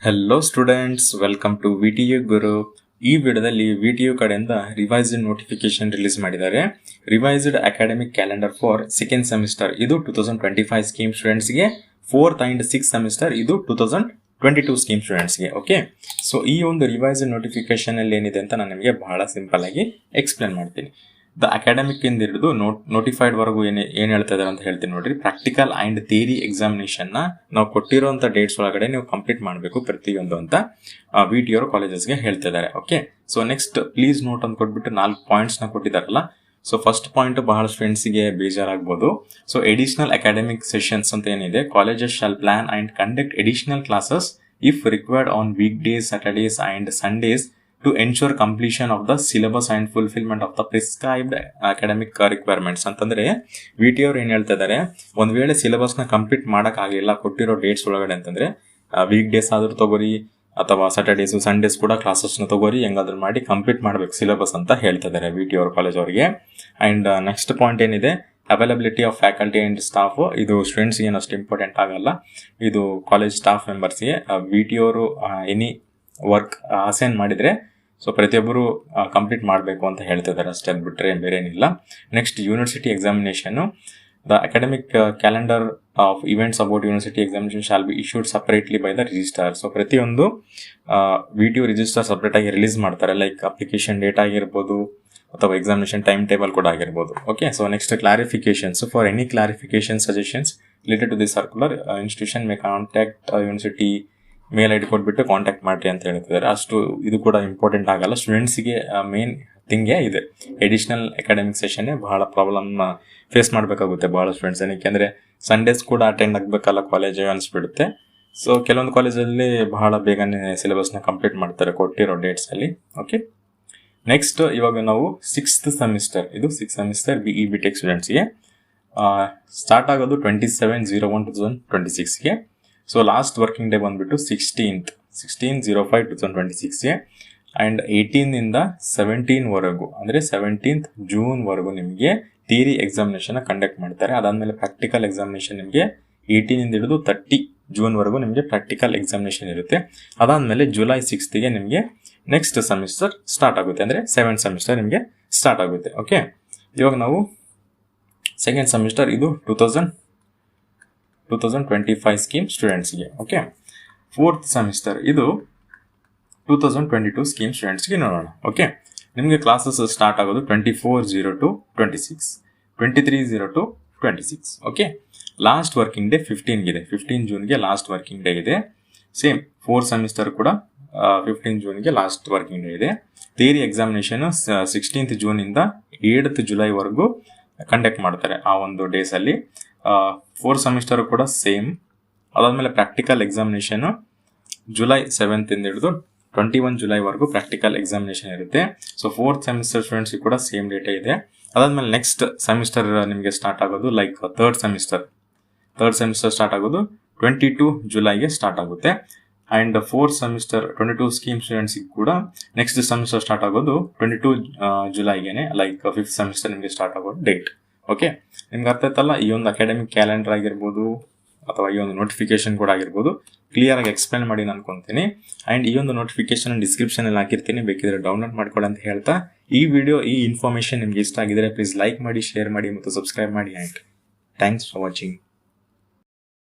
Hello students, welcome to VTU Guru. ಈ ವಿಡಿಯೋದಲ್ಲಿ VTU ಕಡೆಯಿಂದ ರಿವೈಸ್ಡ್ ನೋಟಿಫಿಕೇಶನ್ ರಿಲೀಸ್ ಮಾಡಿದ್ದಾರೆ. Revised academic calendar for second semester ಇದು 2025 ಸ್ಕೀಮ್ ಸ್ಟೂಡೆಂಟ್ಸ್ಗೆ, 4th ಅಂಡ್ 6th ಸೆಮಿಸ್ಟರ್ ಇದು 2022 ಸ್ಕೀಮ್ ಸ್ಟೂಡೆಂಟ್ಸ್ಗೆ. ಓಕೆ, ಸೊ ಈ ಒಂದು ರಿವೈಸ್ಡ್ ನೋಟಿಫಿಕೇಶನ್ ಅಲ್ಲಿ ಏನಿದೆ ಅಂತ ನಾನು ನಿಮಗೆ ಬಹಳ ಸಿಂಪಲ್ ಆಗಿ ಎಕ್ಸ್ಪ್ಲೇನ್ ಮಾಡ್ತೀನಿ. ದ ಅಕಾಡೆಮಿಕ್ ಇಂದ ಹಿಡಿದು ನೋಟಿಫೈಡ್ ವರೆಗೂ ಏನ್ ಹೇಳ್ತಾ ಇದಾರೆ ಅಂತ ಹೇಳ್ತೀನಿ ನೋಡ್ರಿ. ಪ್ರಾಕ್ಟಿಕಲ್ ಅಂಡ್ ಥಿಯರಿ ಎಕ್ಸಾಮಿನೇಷನ್ ನಾವು ಕೊಟ್ಟಿರುವಂತ ಡೇಟ್ಸ್ ಒಳಗಡೆ ನೀವು ಕಂಪ್ಲೀಟ್ ಮಾಡಬೇಕು ಪ್ರತಿಯೊಂದು ಅಂತ ವಿಟಿಯು ಕಾಲೇಜಸ್ಗೆ ಹೇಳ್ತಾ ಇದ್ದಾರೆ. Okay, so next please note ಅಂತ ಕೊಟ್ಬಿಟ್ಟು 4 ಪಾಯಿಂಟ್ಸ್ ನ ಕೊಟ್ಟಿದಾರಲ್ಲ. ಸೊ ಫಸ್ಟ್ ಪಾಯಿಂಟ್ ಬಹಳ ಸ್ಟೂಡೆಂಟ್ಸ್ಗೆ ಬೇಜಾರಾಗಬಹುದು. ಸೊ ಎಡಿಷನಲ್ ಅಕಾಡೆಮಿಕ್ ಸೆಷನ್ಸ್ ಅಂತ ಏನಿದೆ, colleges shall plan and conduct additional classes if required on weekdays, Saturdays and Sundays to ensure completion of the syllabus and fulfillment of the prescribed academic requirements. ಅಂತಂದ್ರೆ VT ಅವ್ರು ಏನ್ ಹೇಳ್ತಾ ಇದಾರೆ, ಒಂದ್ ವೇಳೆ syllabus ನ ಕಂಪ್ಲೀಟ್ ಮಾಡಕ್ ಆಗಿಲ್ಲ ಕೊಟ್ಟಿರೋ ಡೇಟ್ಸ್ ಒಳಗಡೆ ಅಂತಂದ್ರೆ ವೀಕ್ ಡೇಸ್ ಆದ್ರೂ ತಗೋರಿ ಅಥವಾ ಸ್ಯಾಟರ್ಡೇಸ್ ಸಂಡೇಸ್ ಕೂಡ ಕ್ಲಾಸಸ್ ನ ತಗೋರಿ, ಹೆಂಗಾದ್ರೂ ಮಾಡಿ ಕಂಪ್ಲೀಟ್ ಮಾಡ್ಬೇಕು ಸಿಲೆಬಸ್ ಅಂತ ಹೇಳ್ತಾ ಇದಾರೆ ವಿಟಿ ಅವ್ರ ಕಾಲೇಜ್ ಅವರಿಗೆ. ಅಂಡ್ ನೆಕ್ಸ್ಟ್ ಪಾಯಿಂಟ್ ಏನಿದೆ, availability of faculty and staff. ಇದು ಸ್ಟೂಡೆಂಟ್ಸ್ ಏನು ಅಷ್ಟು ಇಂಪಾರ್ಟೆಂಟ್ ಆಗಲ್ಲ, ಇದು ಕಾಲೇಜ್ ಸ್ಟಾಫ್ ಮೆಂಬರ್ಸ್ಗೆ. ವಿಟಿ ಅವರು ಎನಿ ವರ್ಕ್ ಅಸೈನ್ ಮಾಡಿದ್ರೆ ಸೊ ಪ್ರತಿಯೊಬ್ಬರು ಕಂಪ್ಲೀಟ್ ಮಾಡಬೇಕು ಅಂತ ಹೇಳ್ತಿದ್ದಾರೆ ಅಷ್ಟೇ, ಅದು ಬಿಟ್ಟರೆ ಬೇರೆ ಏನಿಲ್ಲ. Next university examination. The academic calendar of events about university examination shall be issued separately by the register. So ಪ್ರತಿಯೊಂದು ವಿಟಿಯು ರಿಜಿಸ್ಟರ್ ಸಪರೇಟ್ ಆಗಿ ರಿಲೀಸ್ ಮಾಡ್ತಾರೆ, ಲೈಕ್ ಅಪ್ಲಿಕೇಶನ್ ಡೇಟ್ ಆಗಿರ್ಬೋದು ಅಥವಾ ಎಕ್ಸಾಮಿನೇಷನ್ ಟೈಮ್ ಟೇಬಲ್ ಕೂಡ ಆಗಿರ್ಬೋದು. Okay, so next clarifications. For any clarification suggestions related to the circular, institution may contact university mail ID ಕೊಟ್ಬಿಟ್ಟು contact ಮಾಡ್ರಿ ಅಂತ ಹೇಳ್ತಿದ್ದಾರೆ. ಅಷ್ಟು ಇದು ಕೂಡ ಇಂಪಾರ್ಟೆಂಟ್ ಆಗಲ್ಲ ಸ್ಟೂಡೆಂಟ್ಸ್ಗೆ. ಮೇನ್ ಥಿಂಗೇ ಇದೆ, ಎಡಿಷನಲ್ ಅಕಾಡೆಮಿಕ್ ಸೆಷನ್ ಬಹಳ ಪ್ರಾಬ್ಲಮ್ ಫೇಸ್ ಮಾಡಬೇಕಾಗುತ್ತೆ ಬಹಳ ಸ್ಟೂಡೆಂಟ್ಸ್. ಏನಕ್ಕೆ ಸಂಡೇಸ್ ಕೂಡ ಅಟೆಂಡ್ ಆಗಬೇಕಲ್ಲ ಕಾಲೇಜ್ ಅನ್ಸ್ಬಿಡುತ್ತೆ. ಸೊ ಕೆಲವೊಂದು ಕಾಲೇಜಲ್ಲಿ ಬಹಳ ಬೇಗನೆ ಸಿಲೆಬಸ್ನ ಕಂಪ್ಲೀಟ್ ಮಾಡ್ತಾರೆ ಕೊಟ್ಟಿರೋ ಡೇಟ್ಸ್ ಅಲ್ಲಿ. ಓಕೆ, ನೆಕ್ಸ್ಟ್ ಇವಾಗ ನಾವು 6th ಸೆಮಿಸ್ಟರ್, ಇದು 6th ಸೆಮಿಸ್ಟರ್ BE BTech ಸ್ಟೂಡೆಂಟ್ಸ್ಗೆ ಸ್ಟಾರ್ಟ್ ಆಗೋದು 27/01/2026ಗೆ. ಸೊ ಲಾಸ್ಟ್ ವರ್ಕಿಂಗ್ ಡೇ ಬಂದ್ಬಿಟ್ಟು 16/05/2026ಗೆ ಅಂಡ್ 18 ಇಂದ 17 ವರೆಗೂ ಅಂದ್ರೆ 17th ಜೂನ್ ವರೆಗೂ ನಿಮಗೆ ಥಿಯರಿ ಎಕ್ಸಾಮಿನೇಷನ್ ಕಂಡಕ್ಟ್ ಮಾಡ್ತಾರೆ. ಅದಾದ್ಮೇಲೆ ಪ್ರಾಕ್ಟಿಕಲ್ ಎಕ್ಸಾಮಿನೇಷನ್ ನಿಮಗೆ 18 ಇಂದ ಹಿಡಿದು 30 ಜೂನ್ ವರೆಗೂ ನಿಮಗೆ ಪ್ರಾಕ್ಟಿಕಲ್ ಎಕ್ಸಾಮಿನೇಷನ್ ಇರುತ್ತೆ. ಅದಾದ್ಮೇಲೆ ಜುಲೈ 6th ನಿಮಗೆ ನೆಕ್ಸ್ಟ್ ಸೆಮಿಸ್ಟರ್ ಸ್ಟಾರ್ಟ್ ಆಗುತ್ತೆ, ಅಂದ್ರೆ 7th ಸೆಮಿಸ್ಟರ್ ನಿಮಗೆ ಸ್ಟಾರ್ಟ್ ಆಗುತ್ತೆ. ಓಕೆ, ಇವಾಗ ನಾವು ಸೆಕೆಂಡ್ ಸೆಮಿಸ್ಟರ್ ಇದು 2025 ಸ್ಕೀಮ್ ಸ್ಟೂಡೆಂಟ್ಸ್ಗೆ. ಓಕೆ, 4th ಸೆಮಿಸ್ಟರ್ ಇದು 2022 ಸ್ಕೀಮ್ ಸ್ಟೂಡೆಂಟ್ಸ್ಗೆ ನೋಡೋಣ. ಓಕೆ, ನಿಮಗೆ ಕ್ಲಾಸಸ್ ಸ್ಟಾರ್ಟ್ ಆಗೋದು 24/02/26, 23/02/26. ಓಕೆ, ಲಾಸ್ಟ್ ವರ್ಕಿಂಗ್ ಡೇ 15 ಇದೆ, 15 ಜೂನ್ಗೆ ಲಾಸ್ಟ್ ವರ್ಕಿಂಗ್ ಡೇ ಇದೆ. ಸೇಮ್ 4th ಸೆಮಿಸ್ಟರ್ ಕೂಡ 15 ಜೂನ್ಗೆ ಲಾಸ್ಟ್ ವರ್ಕಿಂಗ್ ಡೇ ಇದೆ. ಥಿಯರಿ ಎಕ್ಸಾಮಿನೇಷನ್ 16th ಜೂನ್ ಇಂದ 7th ಜುಲೈ ವರೆಗೂ ಕಂಡಕ್ಟ್ ಮಾಡ್ತಾರೆ ಆ ಒಂದು ಡೇಸ್ ಅಲ್ಲಿ. 4th ಸೆಮಿಸ್ಟರ್ ಕೂಡ ಸೇಮ್. ಅದಾದ್ಮೇಲೆ ಪ್ರಾಕ್ಟಿಕಲ್ ಎಕ್ಸಾಮಿನೇಷನ್ ಜುಲೈ 7th ಇಂದ ಹಿಡಿದು 21 ಜುಲೈ ವರೆಗೂ ಪ್ರಾಕ್ಟಿಕಲ್ ಎಕ್ಸಾಮಿನೇಷನ್ ಇರುತ್ತೆ. ಸೊ 4th ಸೆಮಿಸ್ಟರ್ ಸ್ಟೂಡೆಂಟ್ಸ್ ಕೂಡ ಸೇಮ್ ಡೇಟೇ ಇದೆ. ಅದಾದ್ಮೇಲೆ ನೆಕ್ಸ್ಟ್ ಸೆಮಿಸ್ಟರ್ ನಿಮಗೆ ಸ್ಟಾರ್ಟ್ ಆಗೋದು ಲೈಕ್ ಥರ್ಡ್ ಸೆಮಿಸ್ಟರ್ ಸ್ಟಾರ್ಟ್ ಆಗೋದು 22 ಜುಲೈಗೆ ಸ್ಟಾರ್ಟ್ ಆಗುತ್ತೆ. And 4th semester 22 scheme students ಕೂಡ ನೆಕ್ಸ್ಟ್ ಸೆಮಿಸ್ಟರ್ ಸ್ಟಾರ್ಟ್ ಆಗೋದು 22 ಜುಲೈಗೆನೆ, ಲೈಕ್ 5th ಸೆಮಿಸ್ಟರ್ ನಿಮಗೆ ಸ್ಟಾರ್ಟ್ ಆಗೋದು ಡೇಟ್. ಓಕೆ, ನಿಮ್ಗೆ ಅರ್ಥ ಆಯ್ತಲ್ಲ? ಈ ಒಂದು ಅಕಾಡೆಮಿಕ್ ಕ್ಯಾಲೆಂಡರ್ ಆಗಿರ್ಬೋದು ಅಥವಾ ಈ ಒಂದು ನೋಟಿಫಿಕೇಶನ್ ಕೂಡ ಆಗಿರ್ಬೋದು ಕ್ಲಿಯರ್ ಆಗಿ ಎಕ್ಸ್ಪ್ಲೇನ್ ಮಾಡಿ ಅನ್ಕೊಂತೀನಿ. ಅಂಡ್ ಈ ಒಂದು ನೋಟಿಫಿಕೇಶನ್ ಡಿಸ್ಕ್ರಿಪ್ಷನ್ ಅಲ್ಲಿ ಹಾಕಿರ್ತೀನಿ, ಬೇಕಿದ್ರೆ ಡೌನ್ಲೋಡ್ ಮಾಡ್ಕೊಳ್ಳಿ ಅಂತ ಹೇಳ್ತಾ, ಈ ವಿಡಿಯೋ ಈ ಇನ್ಫಾರ್ಮೇಶನ್ ನಿಮ್ಗೆ ಇಷ್ಟ ಆಗಿದ್ರೆ ಪ್ಲೀಸ್ ಲೈಕ್ ಮಾಡಿ, ಶೇರ್ ಮಾಡಿ ಮತ್ತು ಸಬ್ಸ್ಕ್ರೈಬ್ ಮಾಡಿ. And thanks for watching.